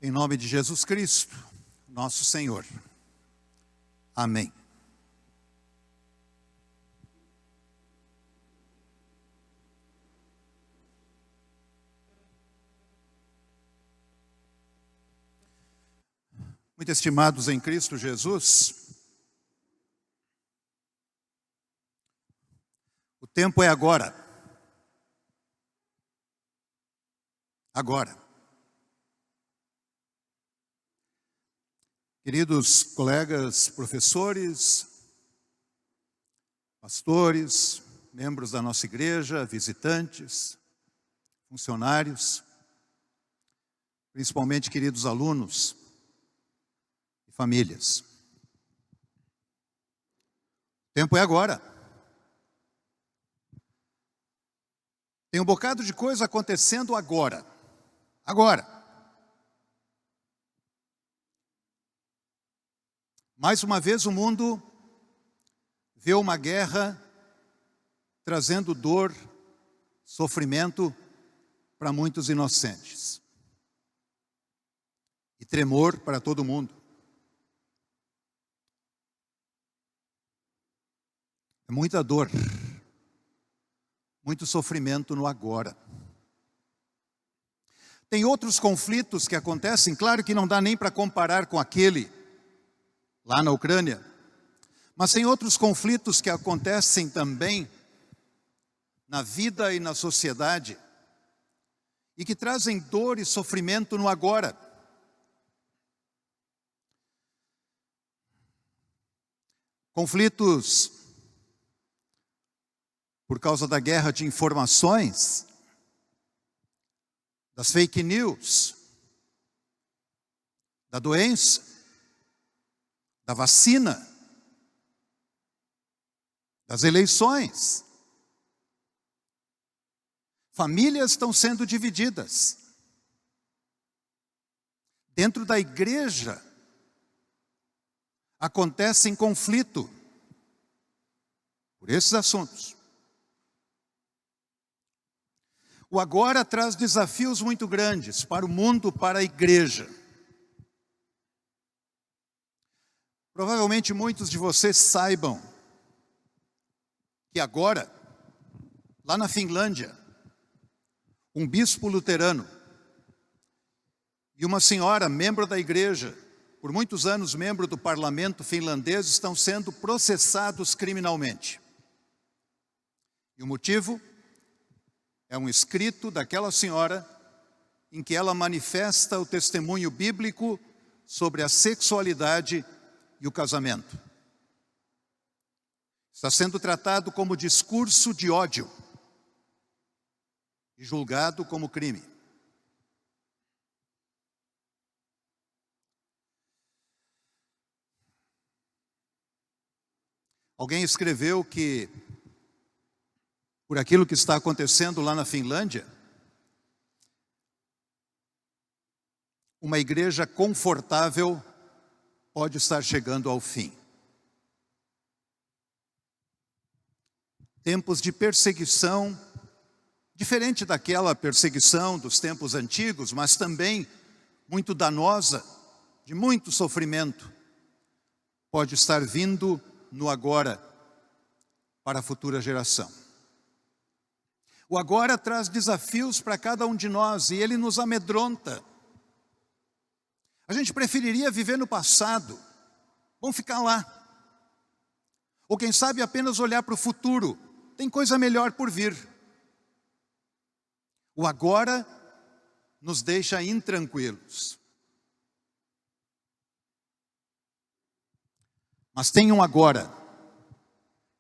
Em nome de Jesus Cristo, nosso Senhor. Amém. Muito estimados em Cristo Jesus, o tempo é agora. Agora. Queridos colegas, professores, pastores, membros da nossa igreja, visitantes, funcionários, principalmente queridos alunos e famílias. O tempo é agora. Tem um bocado de coisa acontecendo agora. Agora. Mais uma vez o mundo vê uma guerra trazendo dor, sofrimento para muitos inocentes. E tremor para todo mundo. É muita dor, muito sofrimento no agora. Tem outros conflitos que acontecem, claro que não dá nem para comparar com aquele lá na Ucrânia, mas tem outros conflitos que acontecem também na vida e na sociedade e que trazem dor e sofrimento no agora. Conflitos por causa da guerra de informações, das fake news, da doença, da vacina, das eleições. Famílias estão sendo divididas. Dentro da igreja, acontece conflito por esses assuntos. O agora traz desafios muito grandes para o mundo, para a igreja. Provavelmente muitos de vocês saibam que agora, lá na Finlândia, um bispo luterano e uma senhora, membro da igreja, por muitos anos membro do parlamento finlandês, estão sendo processados criminalmente. E o motivo é um escrito daquela senhora em que ela manifesta o testemunho bíblico sobre a sexualidade e o casamento. Está sendo tratado como discurso de ódio e julgado como crime. Alguém escreveu que, por aquilo que está acontecendo lá na Finlândia, uma igreja confortável pode estar chegando ao fim. Tempos de perseguição, diferente daquela perseguição dos tempos antigos, mas também muito danosa, de muito sofrimento, pode estar vindo no agora para a futura geração. O agora traz desafios para cada um de nós e ele nos amedronta. A gente preferiria viver no passado, vamos ficar lá. Ou quem sabe apenas olhar para o futuro, tem coisa melhor por vir. O agora nos deixa intranquilos. Mas tem um agora,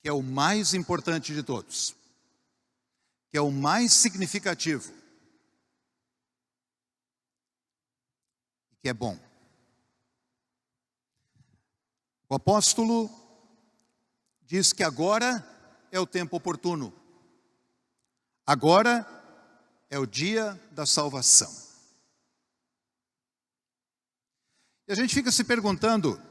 que é o mais importante de todos, que é o mais significativo, que é bom. O apóstolo diz que agora é o tempo oportuno. Agora é o dia da salvação. E a gente fica se perguntando,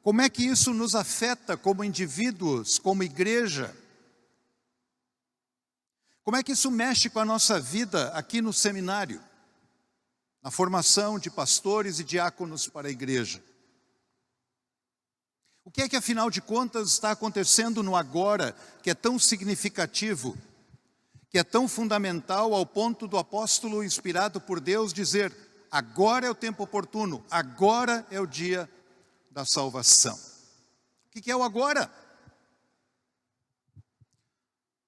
como é que isso nos afeta como indivíduos, como igreja? Como é que isso mexe com a nossa vida aqui no seminário? na formação de pastores e diáconos para a igreja. O que é que, afinal de contas, está acontecendo no agora, que é tão significativo, que é tão fundamental ao ponto do apóstolo inspirado por Deus dizer: agora é o tempo oportuno, agora é o dia da salvação. O que é o agora?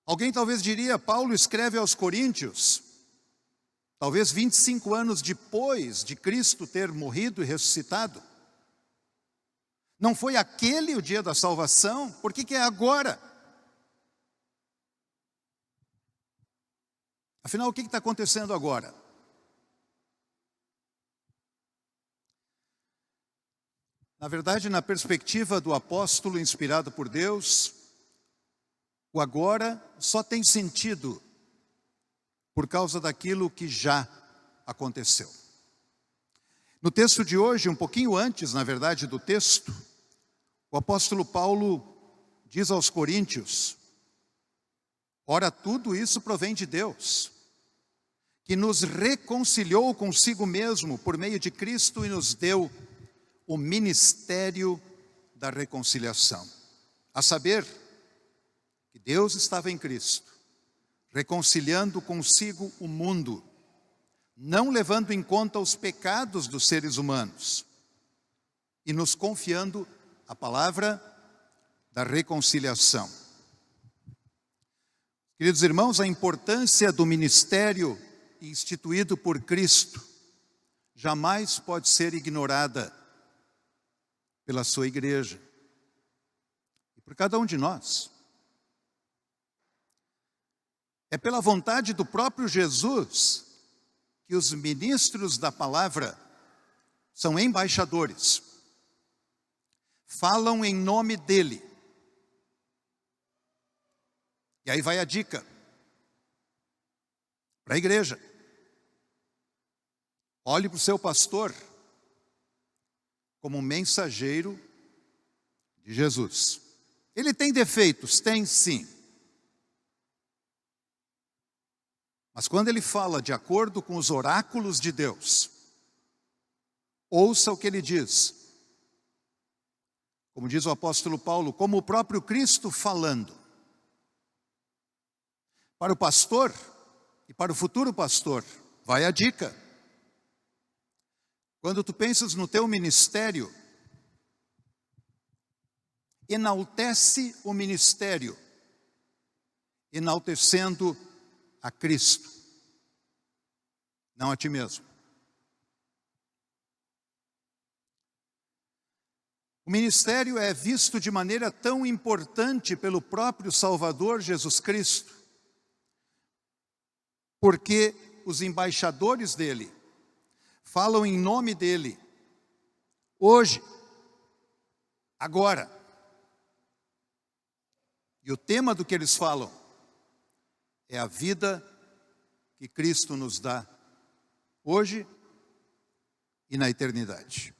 Alguém talvez diria, Paulo escreve aos Coríntios, talvez 25 anos depois de Cristo ter morrido e ressuscitado. Não foi aquele o dia da salvação? Por que é agora? Afinal, o que está acontecendo agora? Na verdade, na perspectiva do apóstolo inspirado por Deus, o agora só tem sentido por causa daquilo que já aconteceu. No texto de hoje, um pouquinho antes, na verdade, do texto, o apóstolo Paulo diz aos Coríntios: ora, tudo isso provém de Deus, que nos reconciliou consigo mesmo por meio de Cristo e nos deu o ministério da reconciliação. A saber, que Deus estava em Cristo, reconciliando consigo o mundo, não levando em conta os pecados dos seres humanos, e nos confiando a palavra da reconciliação. Queridos irmãos, a importância do ministério instituído por Cristo jamais pode ser ignorada pela sua igreja e por cada um de nós. É pela vontade do próprio Jesus que os ministros da palavra são embaixadores, falam em nome dele. E aí vai a dica para a igreja: olhe para o seu pastor como um mensageiro de Jesus. Ele tem defeitos? Tem sim. Mas quando ele fala de acordo com os oráculos de Deus, ouça o que ele diz. Como diz o apóstolo Paulo, como o próprio Cristo falando. Para o pastor e para o futuro pastor, vai a dica. Quando tu pensas no teu ministério, enaltece o ministério, enaltecendo a Cristo, não a ti mesmo. O ministério é visto de maneira tão importante pelo próprio Salvador Jesus Cristo, porque os embaixadores dele falam em nome dele, hoje, agora. E o tema do que eles falam é a vida que Cristo nos dá, hoje e na eternidade.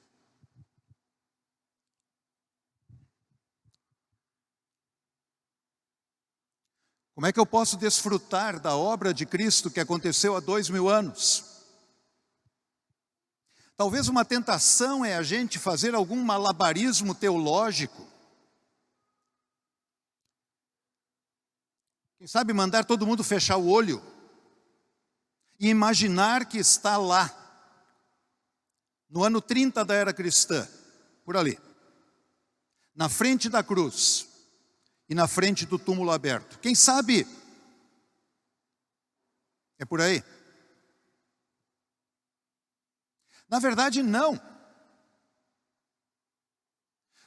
Como é que eu posso desfrutar da obra de Cristo que aconteceu há 2000 anos? Talvez uma tentação é a gente fazer algum malabarismo teológico. Quem sabe mandar todo mundo fechar o olho e imaginar que está lá, no ano 30 da era cristã, por ali, na frente da cruz e na frente do túmulo aberto. Quem sabe é por aí? Na verdade, não.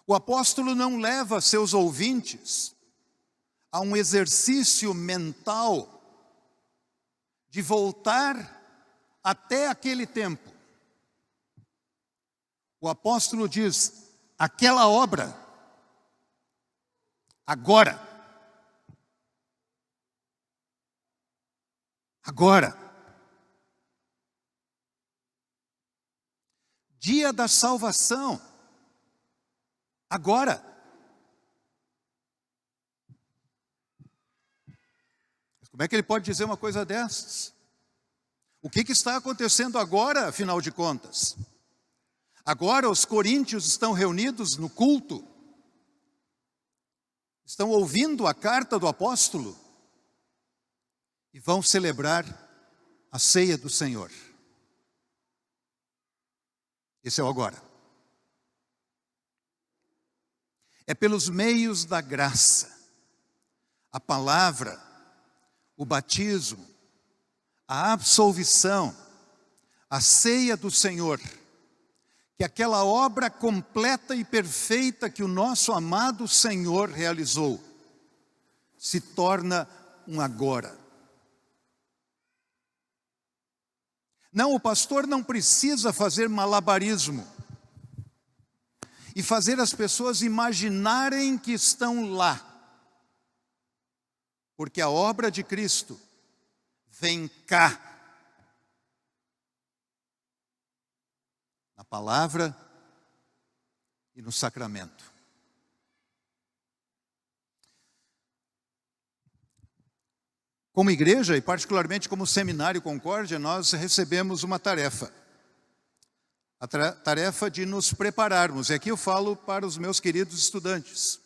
O apóstolo não leva seus ouvintes a um exercício mental de voltar até aquele tempo. O apóstolo diz: aquela obra, agora. Agora. Dia da salvação. Agora. Como é que ele pode dizer uma coisa dessas? O que está acontecendo agora, afinal de contas? Agora os coríntios estão reunidos no culto, estão ouvindo a carta do apóstolo e vão celebrar a ceia do Senhor. Esse é o agora. É pelos meios da graça, a palavra, o batismo, a absolvição, a ceia do Senhor, que aquela obra completa e perfeita que o nosso amado Senhor realizou, se torna um agora. Não, o pastor não precisa fazer malabarismo e fazer as pessoas imaginarem que estão lá, porque a obra de Cristo vem cá, na palavra e no sacramento. Como igreja, e particularmente como Seminário Concórdia, nós recebemos uma tarefa. A tarefa de nos prepararmos. E aqui eu falo para os meus queridos estudantes.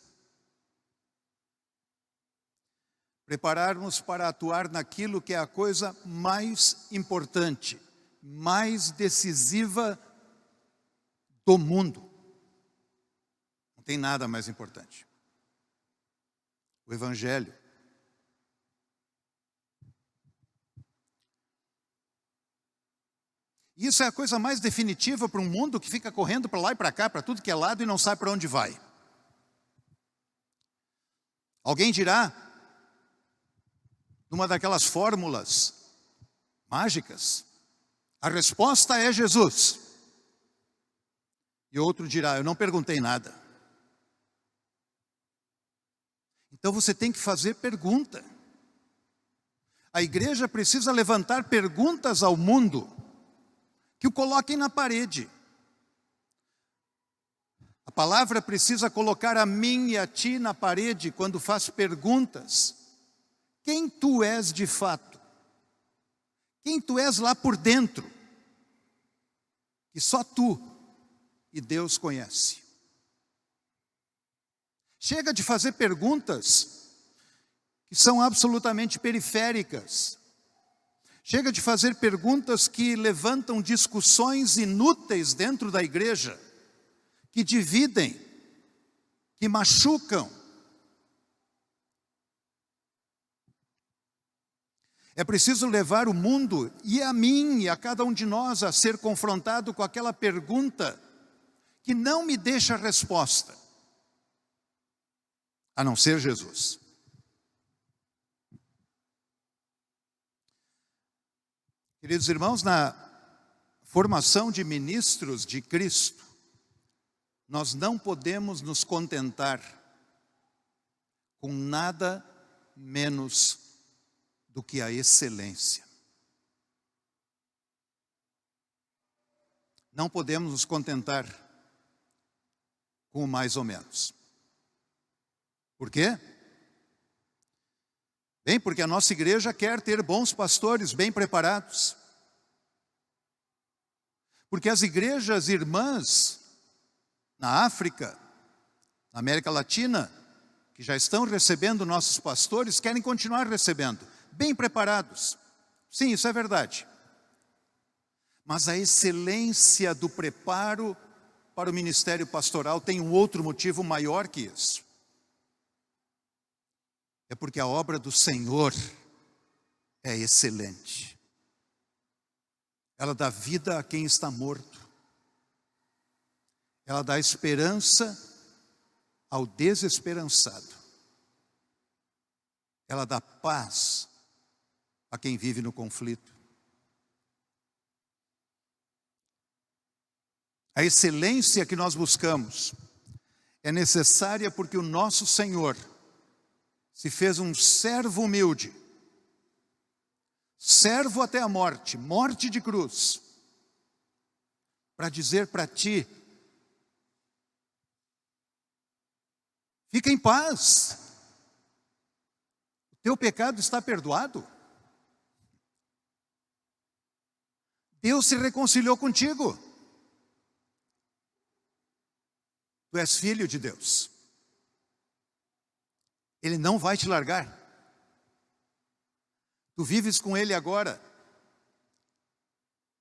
Prepararmos para atuar naquilo que é a coisa mais importante, mais decisiva do mundo. Não tem nada mais importante. O Evangelho. Isso é a coisa mais definitiva para um mundo que fica correndo para lá e para cá, para tudo que é lado e não sabe para onde vai. Alguém dirá, numa daquelas fórmulas mágicas, a resposta é Jesus. E outro dirá, eu não perguntei nada. Então você tem que fazer pergunta. A igreja precisa levantar perguntas ao mundo que o coloquem na parede. A palavra precisa colocar a mim e a ti na parede quando faz perguntas. Quem tu és de fato? Quem tu és lá por dentro? Que só tu e Deus conhece. Chega de fazer perguntas que são absolutamente periféricas. Chega de fazer perguntas que levantam discussões inúteis dentro da igreja, que dividem, que machucam. É preciso levar o mundo, e a mim, e a cada um de nós, a ser confrontado com aquela pergunta que não me deixa resposta, a não ser Jesus. Queridos irmãos, na formação de ministros de Cristo, nós não podemos nos contentar com nada menos do que a excelência. Não podemos nos contentar com o mais ou menos. Por quê? Bem, porque a nossa igreja quer ter bons pastores bem preparados. Porque as igrejas irmãs na África, na América Latina, que já estão recebendo nossos pastores, querem continuar recebendo, bem preparados. Sim, isso é verdade. Mas a excelência do preparo para o ministério pastoral tem um outro motivo maior que isso. É porque a obra do Senhor é excelente. Ela dá vida a quem está morto. Ela dá esperança ao desesperançado. Ela dá paz a quem vive no conflito. A excelência que nós buscamos é necessária porque o nosso Senhor se fez um servo humilde, servo até a morte, morte de cruz, para dizer para ti, fica em paz, o teu pecado está perdoado. Deus se reconciliou contigo. Tu és filho de Deus. Ele não vai te largar. Tu vives com Ele agora.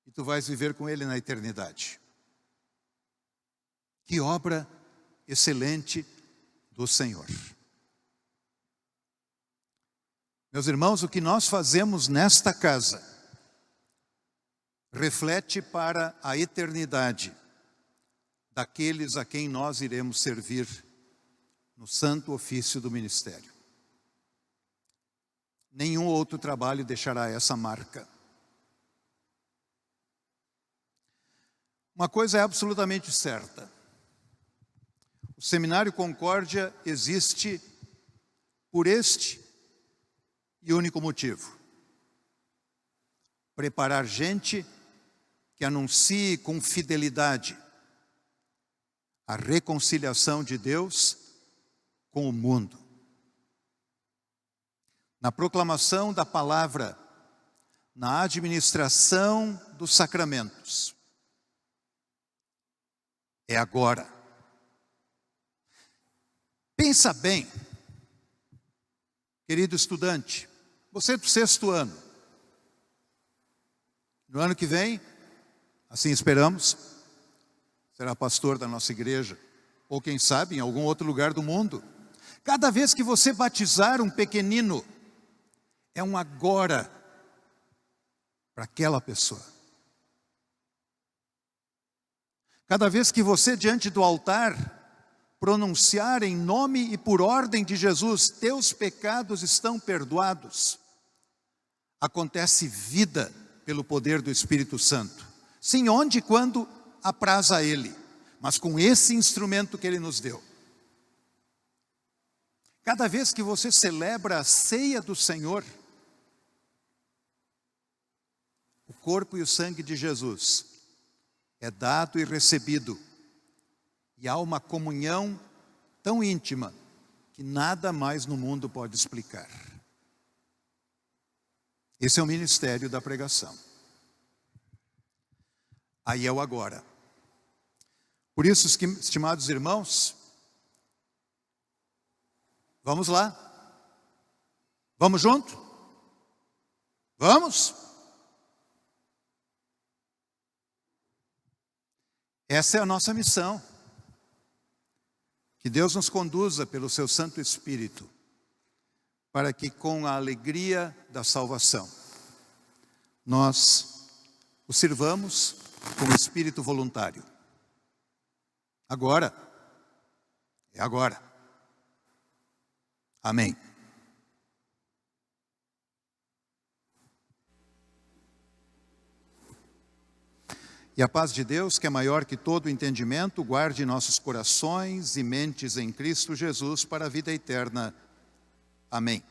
E tu vais viver com Ele na eternidade. Que obra excelente do Senhor. Meus irmãos, o que nós fazemos nesta casa reflete para a eternidade daqueles a quem nós iremos servir no santo ofício do ministério. Nenhum outro trabalho deixará essa marca. Uma coisa é absolutamente certa. O Seminário Concórdia existe por este e único motivo: preparar gente que anuncie com fidelidade a reconciliação de Deus com o mundo. Na proclamação da palavra, na administração dos sacramentos. É agora. Pensa bem, querido estudante, você é do 6º ano. No ano que vem, assim esperamos, será pastor da nossa igreja, ou quem sabe em algum outro lugar do mundo. Cada vez que você batizar um pequenino, é um agora para aquela pessoa. Cada vez que você diante do altar pronunciar em nome e por ordem de Jesus, teus pecados estão perdoados, acontece vida pelo poder do Espírito Santo. Sim, onde e quando apraz a Ele, mas com esse instrumento que Ele nos deu. Cada vez que você celebra a ceia do Senhor, o corpo e o sangue de Jesus é dado e recebido, e há uma comunhão tão íntima que nada mais no mundo pode explicar. Esse é o ministério da pregação. Aí é o agora. Por isso, estimados irmãos, vamos lá? Vamos junto? Vamos? Essa é a nossa missão. Que Deus nos conduza pelo seu Santo Espírito, para que com a alegria da salvação, nós o sirvamos com espírito voluntário. Agora, é agora. Amém. E a paz de Deus, que é maior que todo entendimento, guarde nossos corações e mentes em Cristo Jesus para a vida eterna. Amém.